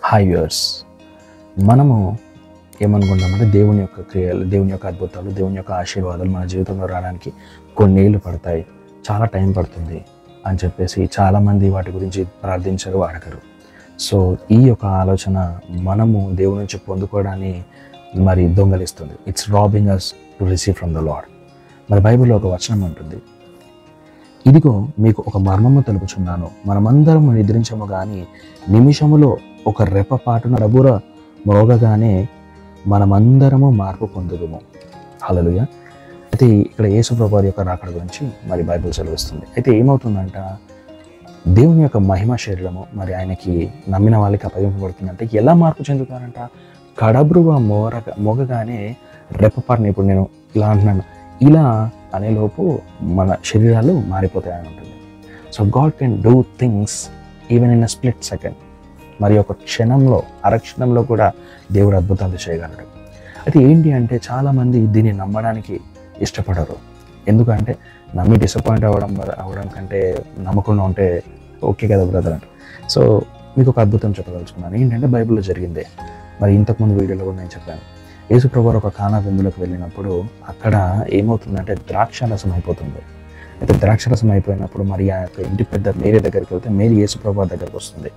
Hi viewers, మనము ఏమనుకుంటామంటే దేవుని యొక్క క్రియలు, దేవుని యొక్క అద్భుతాలు, దేవుని యొక్క ఆశీర్వాదాలు మన జీవితంలో రావడానికి కొన్నేళ్ళు పడతాయి, చాలా టైం పడుతుంది అని చెప్పేసి చాలామంది వాటి గురించి ప్రార్థించరు, అడగరు. సో ఈ యొక్క ఆలోచన మనము దేవుని నుంచి పొందుకోవడాన్ని మరి దొంగలిస్తుంది. It's robbing us to receive from the Lord. మరి బైబిల్లో ఒక వచనం ఉంటుంది, ఇదిగో మీకు ఒక మర్మము తెలుపుచున్నాను, మనమందరము నిద్రించము కానీ నిమిషములో ఒక రెప్పపాటున రబుర మోగగానే మనమందరము మార్పు పొందుదుము. హల్లెలూయా. అయితే ఇక్కడ యేసు ప్రభువారి యొక్క రాకడ గురించి మరి బైబిల్ సెలవిస్తుంది. అయితే ఏమవుతుందంట, దేవుని యొక్క మహిమ శరీరము మరి ఆయనకి నమ్మిన వాళ్ళకి అప్పగింపబడుతుందంటే ఎలా మార్పు చెందుతారంట, కడబ్రువ మోగగానే రెప్పపాటున, ఇప్పుడు నేను ఇలా అంటున్నాను, ఇలా అనేలోపు మన శరీరాలు మారిపోతాయని ఉంటుంది. So God can do things even in a split second. మరి ఒక క్షణంలో, అరక్షణంలో కూడా దేవుడు అద్భుతాలు చేయగలడు. అయితే ఏంటి అంటే చాలామంది దీన్ని నమ్మడానికి ఇష్టపడరు. ఎందుకంటే నమ్మి డిసప్పాయింట్ అవ్వడం కంటే నమ్మకుండా ఉంటే ఓకే కదా బ్రదర్ అంటే. సో మీకు ఒక అద్భుతం చెప్పదలుచుకున్నాను. ఏంటంటే బైబిల్లో జరిగిందే. మరి ఇంతకుముందు వీడియోలో కూడా నేను చెప్పాను, యేసు ప్రభువారు ఒక కానా విందులకు వెళ్ళినప్పుడు అక్కడ ఏమవుతుందంటే ద్రాక్షారసం అయిపోతుంది. అయితే ద్రాక్షారసం అయిపోయినప్పుడు మరి ఆ యొక్క ఇంటి పెద్ద మేరీ దగ్గరికి వెళ్తే మేరీ యేసు ప్రభువారి దగ్గరికి వస్తుంది.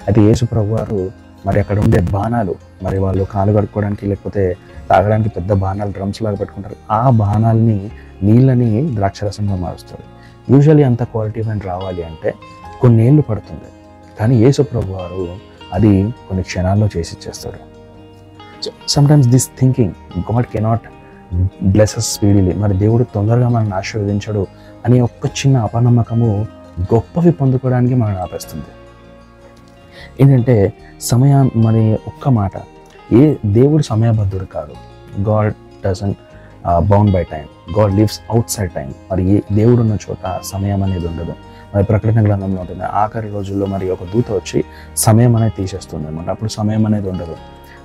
అయితే యేసు ప్రభువారు మరి అక్కడ ఉండే బాణాలు, మరి వాళ్ళు కాలు కడుక్కోవడానికి లేకపోతే తాగడానికి పెద్ద బాణాలు డ్రమ్స్ లాగా పెట్టుకుంటారు, ఆ బాణాలని నీళ్ళని ద్రాక్షారసంగా మారుస్తారు. యూజువల్లీ అంత క్వాలిటీ వైన్ రావాలి అంటే కొన్నేళ్ళు పడుతుంది, కానీ యేసు ప్రభువారు అది కొన్ని క్షణాల్లో చేసి ఇచ్చేస్తాడు. So sometimes this thinking God cannot bless us speedily, మరి దేవుడు తొందరగా మనల్ని ఆశీర్వదించడు అనే ఒక్క చిన్న అపనమ్మకము గొప్పవి పొందుకోవడానికి మనల్ని ఆపేస్తుంది. ఏంటంటే సమయం, మరి ఒక్క మాట, దేవుడు సమయబద్ధుడు కాదు. God doesn't bound by time, God lives out side time. మరి దేవుడు ఉన్న చోట సమయం అనేది ఉండదు. మరి ప్రకటన గ్రంథంలో ఉంటుంది, ఆఖరి రోజుల్లో మరి ఒక దూత వచ్చి సమయం అనేది తీసేస్తుంది అనమాట. అప్పుడు సమయం అనేది ఉండదు.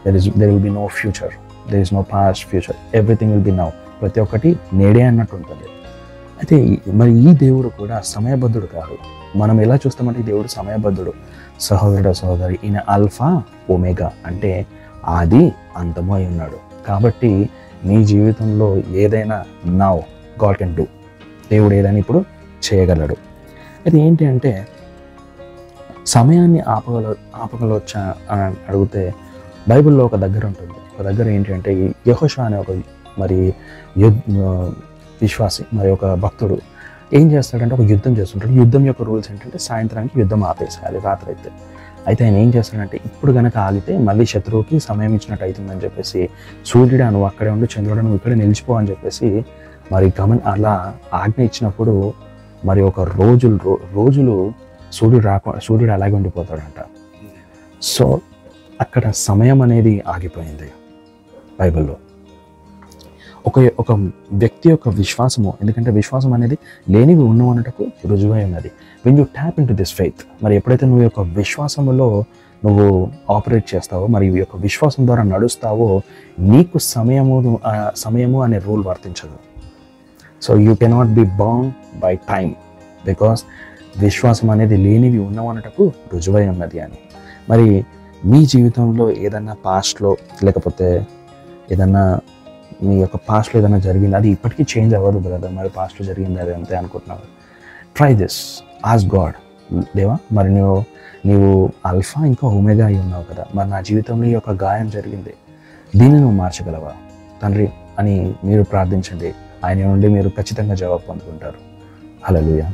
there will be no future, there is no past, future, everything will be now. ప్రతి ఒక్కటి నేడే అన్నట్టు ఉంటుంది. అయితే మరి ఈ దేవుడు కూడా సమయబద్ధుడు కాదు. మనం ఎలా చూస్తామంటే దేవుడు సమయబద్ధుడు. సహోదరుడు సహోదరి, ఈయన ఆల్ఫా ఒమేగా, అంటే ఆది అంతము అయి ఉన్నాడు. కాబట్టి నీ జీవితంలో ఏదైనా నౌ గాడ్ కెన్ డూ, దేవుడు ఏదైనా ఇప్పుడు చేయగలడు. అయితే ఏంటి అంటే సమయాన్ని ఆపగలవచ్చా అని అడిగితే బైబిల్లో ఒక దగ్గర ఉంటుంది. ఒక దగ్గర ఏంటి అంటే యెహోషువ అనే ఒక మరి విశ్వాసి, మరి ఒక భక్తుడు ఏం చేస్తాడంటే ఒక యుద్ధం చేస్తుంటాడు. యుద్ధం యొక్క రూల్స్ ఏంటంటే సాయంత్రానికి యుద్ధం ఆపేసేయాలి రాత్రి అయితే. అయితే ఆయన ఏం చేస్తాడంటే ఇప్పుడు కనుక ఆగితే మళ్ళీ శత్రువుకి సమయం ఇచ్చినట్టు అవుతుందని చెప్పేసి, సూర్యుడు నువ్వు అక్కడే ఉండి, చంద్రుడు నువ్వు ఇక్కడే నిలిచిపో అని చెప్పేసి మరి అలా ఆజ్ఞ ఇచ్చినప్పుడు మరి ఒక రోజులు సూర్యుడు అలాగే ఉండిపోతాడంట. సో అక్కడ సమయం అనేది ఆగిపోయింది బైబిల్లో. ఒక వ్యక్తి యొక్క విశ్వాసము, ఎందుకంటే విశ్వాసం అనేది లేనివి ఉన్నవి అన్నట్టుకు రుజువై ఉన్నది. When you tap in to this faith, మరి ఎప్పుడైతే నువ్వు యొక్క విశ్వాసములో నువ్వు ఆపరేట్ చేస్తావో, మరి ఈ యొక్క విశ్వాసం ద్వారా నడుస్తావో, నీకు సమయము అనే రూల్ వర్తించదు. So you cannot be bound by time, because విశ్వాసం అనేది లేనివి ఉన్నవి అన్నట్టుకు రుజువై ఉన్నది అని. మరి మీ జీవితంలో ఏదన్నా పాస్ట్లో, లేకపోతే ఏదన్నా మీ యొక్క పాస్ట్లో ఏదైనా జరిగింది, అది ఇప్పటికీ చేంజ్ అవ్వదు బ్రదర్, మరి పాస్ట్లో జరిగింది అది అంతే అనుకుంటున్నావు. ట్రై దిస్, ఆస్క్ గాడ్, దేవా మరి నీవు ఆల్ఫా ఇంకా ఒమేగా అయి ఉన్నావు కదా, మరి నా జీవితంలో ఈ యొక్క గాయం జరిగింది, దీన్ని నువ్వు మార్చగలవా తండ్రి అని మీరు ప్రార్థించండి. ఆయన నుండి మీరు ఖచ్చితంగా జవాబు పొందుకుంటారు. హల్లెలూయా.